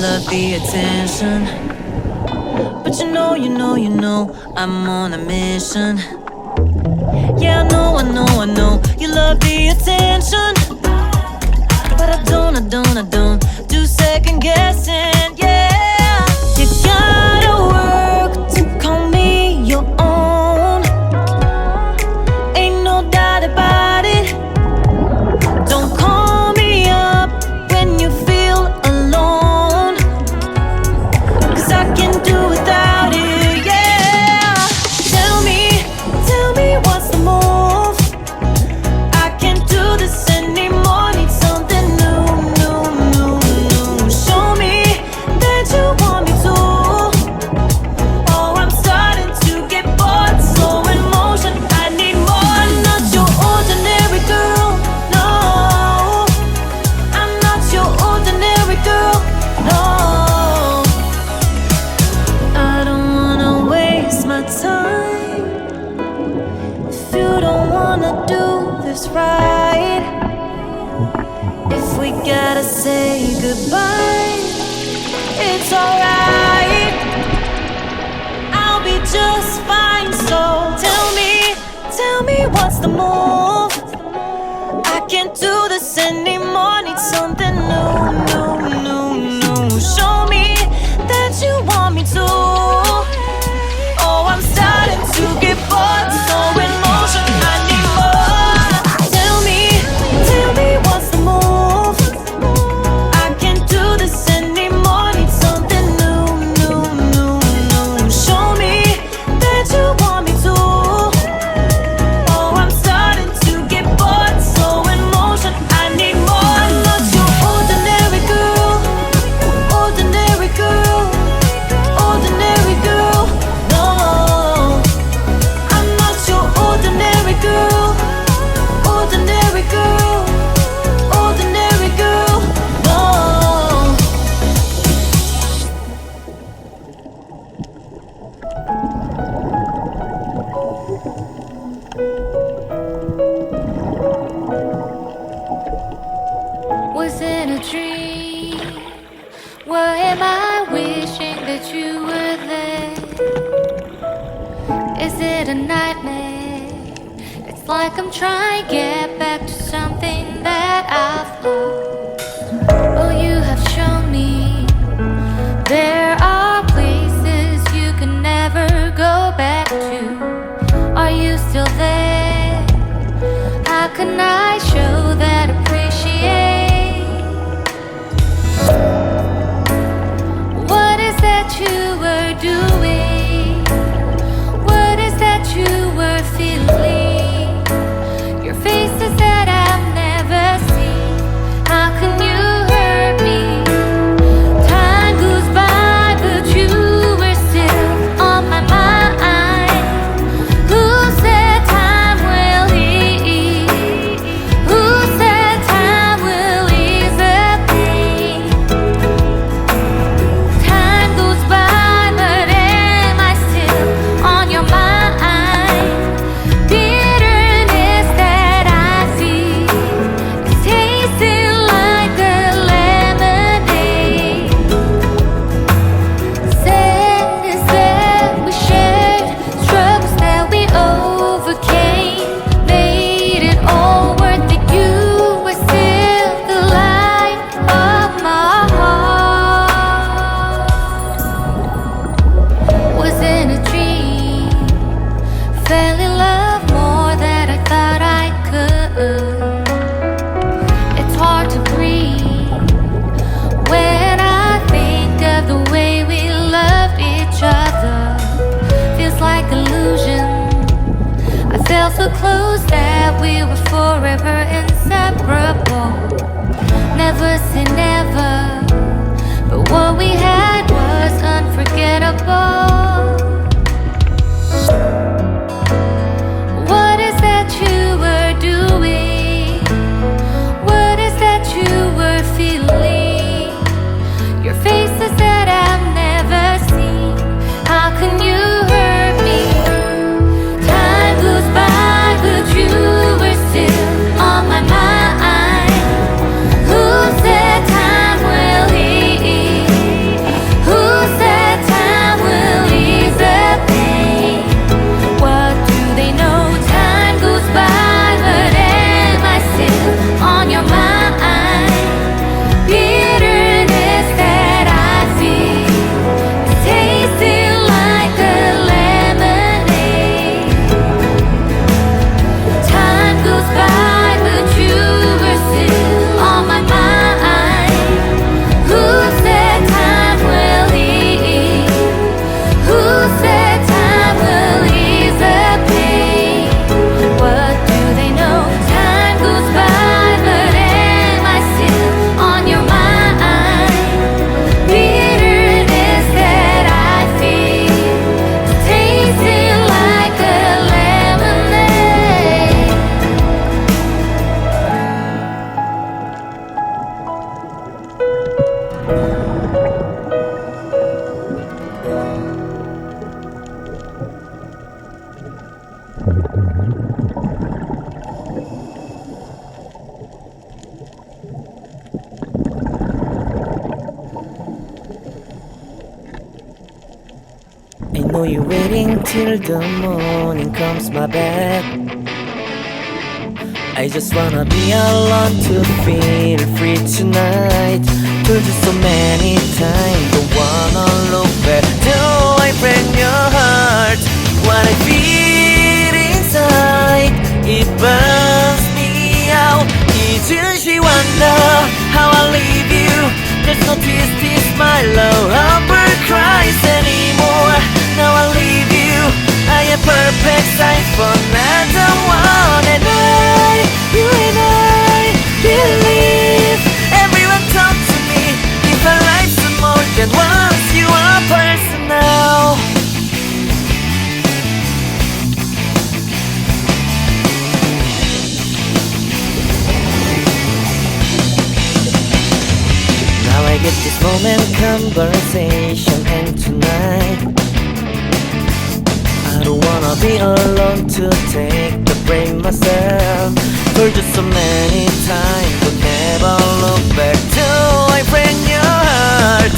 love the attention, but you know I'm on a mission. Yeah, I know you love the attention, but I don't do second guessing. Yeah, you gotta work to call me your own. Ain't no doubt about it. Don't call me up when you feel alone, 'cause I can do without it. Yeah, tell me what's the move. I can't do this anymore. Need something new. Show me that you want me to. Oh, I'm starting to get bored, so in motion. I need more. Not your ordinary girl, no. I'm not your ordinary girl, no. I don't wanna waste my time if you don't wanna do this right. If we gotta say goodbye, it's alright. I'll be just fine. So tell me what's the move. I can't do this anymore. Need something new. Show me that you want me to. Oh, I'm starting to get bored, so in motion. I need more. Tell me what's the move. I can't do this anymore. Need something new. Show me that you want me to. Oh, I'm starting to get bored, so in motion. I need more. I'm not your ordinary girl, ordinary girl, ordinary girl, no. I'm not your ordinary girl, ordinary girl, ordinary girl, no. Was it a dream? Why am I wishing that you were there? Is it a nightmare? It's like I'm trying to get back to something that I've lost. Oh, you have shown me there are places you can never go back to. Are you still there? How can I show that appreciate? What is that you were doing? What is that you were feeling? Your faces that I've never seen. How can you hurt me? Time goes by, but you were still on my mind. Who said time will ease? Who said time will ease the pain? Time goes by, but am I still on your mind? Bitterness that I see is tasting like a lemonade. Sadness that we shared, struggles that we overcame, made it all worth it. You were still the light of my heart. Was in a dream, fell in love more than I thought I could. It's hard to breathe when I think of the way we loved each other. Feels like illusion. I felt so close that we were forever inseparable. Never say never, but what we had was unforgettable. What is that you were doing? What is that you were feeling? Your faces that I've never seen. How can you hurt me? Time goes by, but you were still on my mind. Who said time will know you're waiting till the morning comes my bed. I just wanna be alone to feel free tonight. Told you so many times, don't wanna look back. Do I break your heart? What I feel inside, it burns me out. She wonder how I leave you. There's no tears, my love, Humber cries anymore. Now I leave you. I am perfect sight for another one. And you and I believe. Everyone talk to me. If our life's more than once, you are personal. Now I get this moment conversation, and tonight I don't wanna be alone to take the blame myself. Told you so many times, but never look back. Do I break your heart?